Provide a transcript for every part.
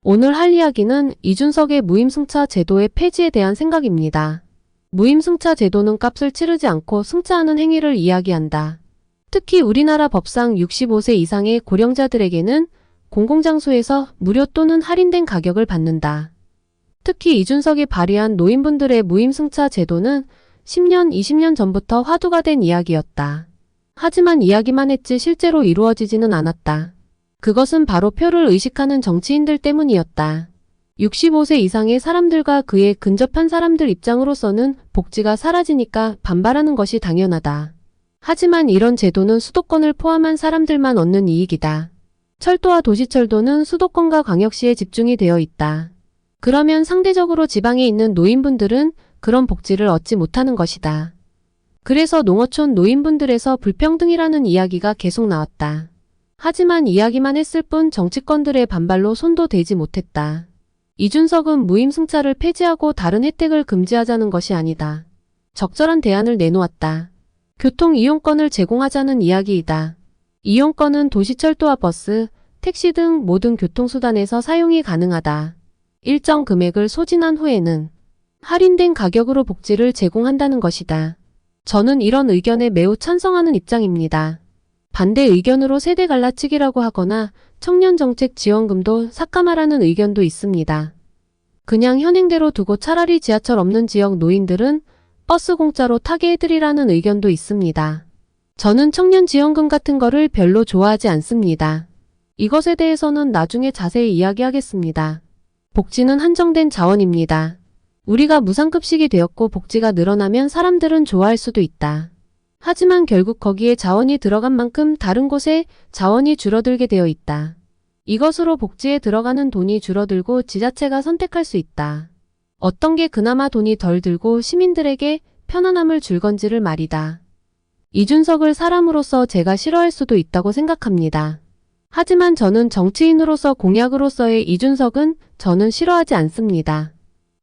오늘 할 이야기는 이준석의 무임승차 제도의 폐지에 대한 생각입니다. 무임승차 제도는 값을 치르지 않고 승차하는 행위를 이야기한다. 특히 우리나라 법상 65세 이상의 고령자들에게는 공공장소에서 무료 또는 할인된 가격을 받는다. 특히 이준석이 발의한 노인분들의 무임승차 제도는 10년, 20년 전부터 화두가 된 이야기였다. 하지만 이야기만 했지 실제로 이루어지지는 않았다. 그것은 바로 표를 의식하는 정치인들 때문이었다. 65세 이상의 사람들과 그에 근접한 사람들 입장으로서는 복지가 사라지니까 반발하는 것이 당연하다. 하지만 이런 제도는 수도권을 포함한 사람들만 얻는 이익이다. 철도와 도시철도는 수도권과 광역시에 집중이 되어 있다. 그러면 상대적으로 지방에 있는 노인분들은 그런 복지를 얻지 못하는 것이다. 그래서 농어촌 노인분들에서 불평등이라는 이야기가 계속 나왔다. 하지만 이야기만 했을 뿐 정치권들의 반발로 손도 대지 못했다. 이준석은 무임승차를 폐지하고 다른 혜택을 금지하자는 것이 아니다. 적절한 대안을 내놓았다. 교통 이용권을 제공하자는 이야기이다. 이용권은 도시철도와 버스, 택시 등 모든 교통수단에서 사용이 가능하다. 일정 금액을 소진한 후에는 할인된 가격으로 복지를 제공한다는 것이다. 저는 이런 의견에 매우 찬성하는 입장입니다. 반대 의견으로 세대 갈라치기라고 하거나 청년정책 지원금도 삭감하라는 의견도 있습니다. 그냥 현행대로 두고 차라리 지하철 없는 지역 노인들은 버스 공짜로 타게 해드리라는 의견도 있습니다. 저는 청년지원금 같은 거를 별로 좋아하지 않습니다. 이것에 대해서는 나중에 자세히 이야기하겠습니다. 복지는 한정된 자원입니다. 우리가 무상급식이 되었고 복지가 늘어나면 사람들은 좋아할 수도 있다. 하지만 결국 거기에 자원이 들어간 만큼 다른 곳에 자원이 줄어들게 되어 있다. 이것으로 복지에 들어가는 돈이 줄어들고 지자체가 선택할 수 있다. 어떤 게 그나마 돈이 덜 들고 시민들에게 편안함을 줄 건지를 말이다. 이준석을 사람으로서 제가 싫어할 수도 있다고 생각합니다. 하지만 저는 정치인으로서 공약으로서의 이준석은 저는 싫어하지 않습니다.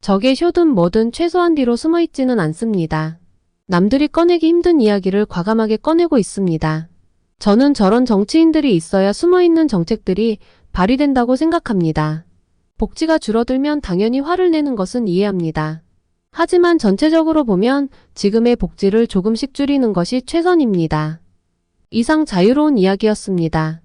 적의 쇼든 뭐든 최소한 뒤로 숨어있지는 않습니다. 남들이 꺼내기 힘든 이야기를 과감하게 꺼내고 있습니다. 저는 저런 정치인들이 있어야 숨어있는 정책들이 발휘된다고 생각합니다. 복지가 줄어들면 당연히 화를 내는 것은 이해합니다. 하지만 전체적으로 보면 지금의 복지를 조금씩 줄이는 것이 최선입니다. 이상 자유로운 이야기였습니다.